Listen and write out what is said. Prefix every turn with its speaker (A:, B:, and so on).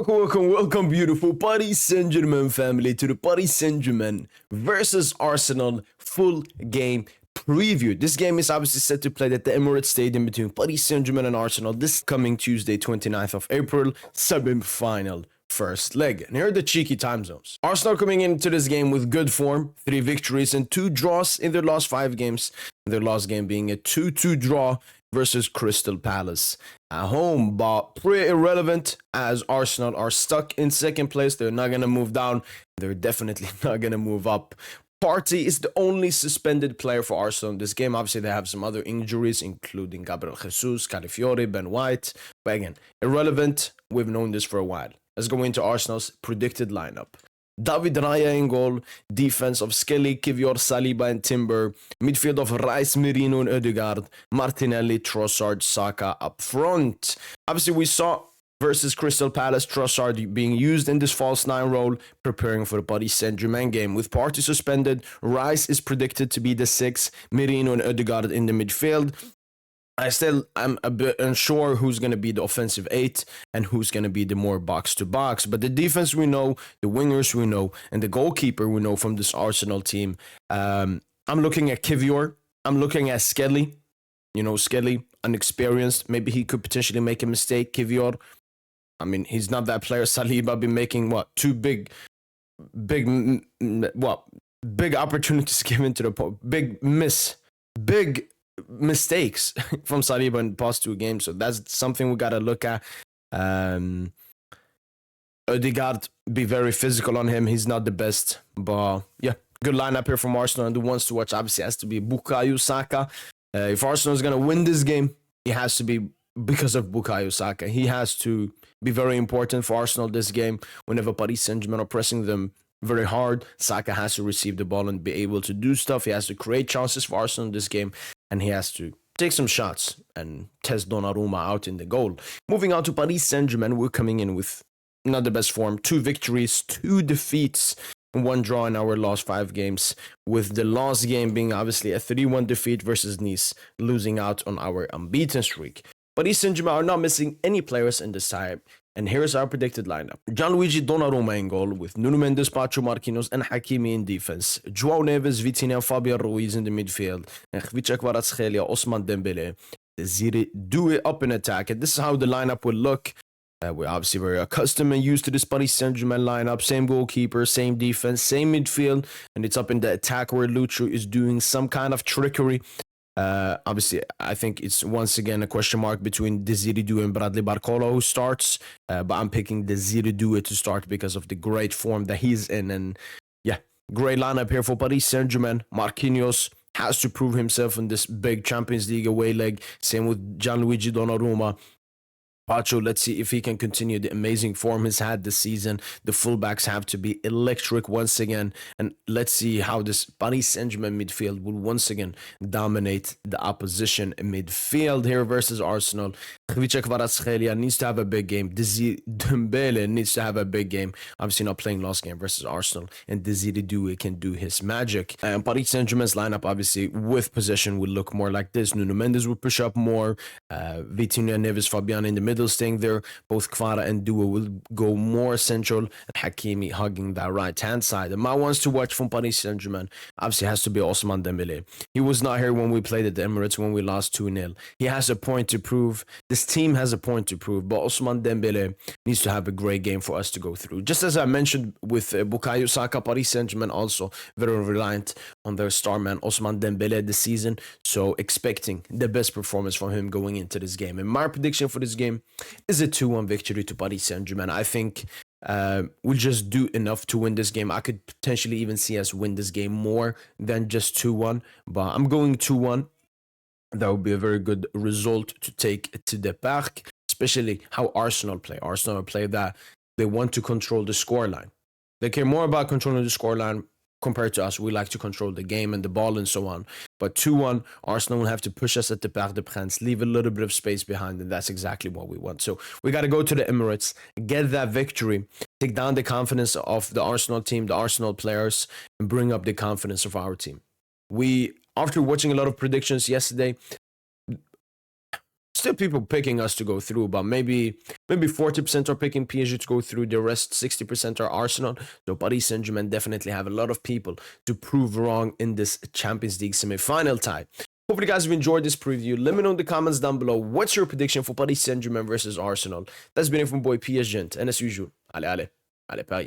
A: Welcome, beautiful Paris Saint-Germain family, to the Paris Saint-Germain versus Arsenal full game preview. This game is obviously set to play at the Emirates Stadium between Paris Saint-Germain and Arsenal this coming Tuesday, 29th of April, semi-final first leg. And here are the cheeky time zones. Arsenal coming into this game with good form, 3 victories and 2 draws in their last 5 games. Their last game being a 2-2 draw versus Crystal Palace at home, but pretty irrelevant as Arsenal are stuck in second place. They're not going to move down. They're definitely not going to move up. Partey is the only suspended player for Arsenal in this game. Obviously, they have some other injuries, including Gabriel Jesus, Calafiori, Ben White. But again, irrelevant. We've known this for a while. Let's go into Arsenal's predicted lineup. David Raya in goal, defense of Skelly, Kivior, Saliba and Timber, midfield of Rice, Merino and Ødegaard, Martinelli, Trossard, Saka up front. Obviously, we saw versus Crystal Palace, Trossard being used in this false 9 role, preparing for the Paris Saint-Germain game. With Partey suspended, Rice is predicted to be the 6, Merino and Ødegaard in the midfield. I'm a bit unsure who's going to be the offensive 8 and who's going to be the more box-to-box. But the defense we know, the wingers we know, and the goalkeeper we know from this Arsenal team. I'm looking at Kivior. I'm looking at Skelly. You know, Skelly, unexperienced. Maybe he could potentially make a mistake. Kivior, I mean, he's not that player. Saliba been making, 2 big opportunities given to the big mistakes from Saliba in the past 2 games, so that's something we gotta look at. Ødegaard, be very physical on him. He's not the best, but yeah, good lineup here from Arsenal, and the ones to watch obviously has to be Bukayo Saka. If Arsenal is gonna win this game, it has to be because of Bukayo Saka. He has to be very important for Arsenal this game. Whenever Paris Saint-Germain are pressing them very hard, Saka has to receive the ball and be able to do stuff. He has to create chances for Arsenal in this game, and he has to take some shots and test Donnarumma out in the goal. Moving on to Paris Saint-Germain, we're coming in with not the best form. 2 victories, 2 defeats, 1 draw in our last 5 games, with the last game being obviously a 3-1 defeat versus Nice, losing out on our unbeaten streak. Paris Saint-Germain are not missing any players in this time, and here's our predicted lineup. Gianluigi Donnarumma in goal, with Nuno Mendes, Pacho, Marquinhos and Hakimi in defense. João Neves, Vitinha and Fabian Ruiz in the midfield. And Khvicha Kvaratskhelia, Osman Dembele, Desire Doué up in attack. And this is how the lineup will look. We're obviously very accustomed and used to this Paris Saint-Germain lineup. Same goalkeeper, same defense, same midfield. And it's up in the attack where Lucho is doing some kind of trickery. Obviously, I think it's once again a question mark between Desire Doué and Bradley Barcola who starts, but I'm picking Desire Doué to start because of the great form that he's in. And yeah, great lineup here for Paris Saint-Germain. Marquinhos has to prove himself in this big Champions League away leg. Same with Gianluigi Donnarumma. Pacho, let's see if he can continue the amazing form he's had this season. The fullbacks have to be electric once again. And let's see how this Paris Saint-Germain midfield will once again dominate the opposition midfield here versus Arsenal. Khvicha Kvaratskhelia needs to have a big game. Desire Dembele needs to have a big game. Obviously not playing last game versus Arsenal. And Desire Doué can do his magic. And Paris Saint-Germain's lineup, obviously, with possession will look more like this. Nuno Mendes will push up more. Vitinha, Neves, Fabian in the middle staying there. Both Kvara and Doué will go more central, and Hakimi hugging that right hand side. And my ones to watch from Paris Saint-Germain obviously has to be Osman Dembele. He was not here when we played at the Emirates when we lost 2-0. He has a point to prove. This team has a point to prove, but Osman Dembele needs to have a great game for us to go through. Just as I mentioned with Bukayo Saka, Paris Saint-Germain also very reliant on their star man Osman Dembele this season, so expecting the best performance from him going into this game. And my prediction for this game is a 2-1 victory to Paris Saint-Germain. I think we'll just do enough to win this game. I could potentially even see us win this game more than just 2-1, but I'm going 2-1. That would be a very good result to take to the park, especially how Arsenal play. Arsenal play that they want to control the scoreline. They care more about controlling the scoreline compared to us. We like to control the game and the ball and so on. But 2-1, Arsenal will have to push us at the Parc des Princes, leave a little bit of space behind, and that's exactly what we want. So we got to go to the Emirates, get that victory, take down the confidence of the Arsenal team, the Arsenal players, and bring up the confidence of our team. After watching a lot of predictions yesterday, still people picking us to go through, but maybe 40% are picking PSG to go through. The rest 60% are Arsenal. So Paris Saint-Germain definitely have a lot of people to prove wrong in this Champions League semi-final tie. Hopefully, guys, have enjoyed this preview. Let me know in the comments down below what's your prediction for Paris Saint-Germain versus Arsenal. That's been it from boy PSG, and as usual, allez, Paris.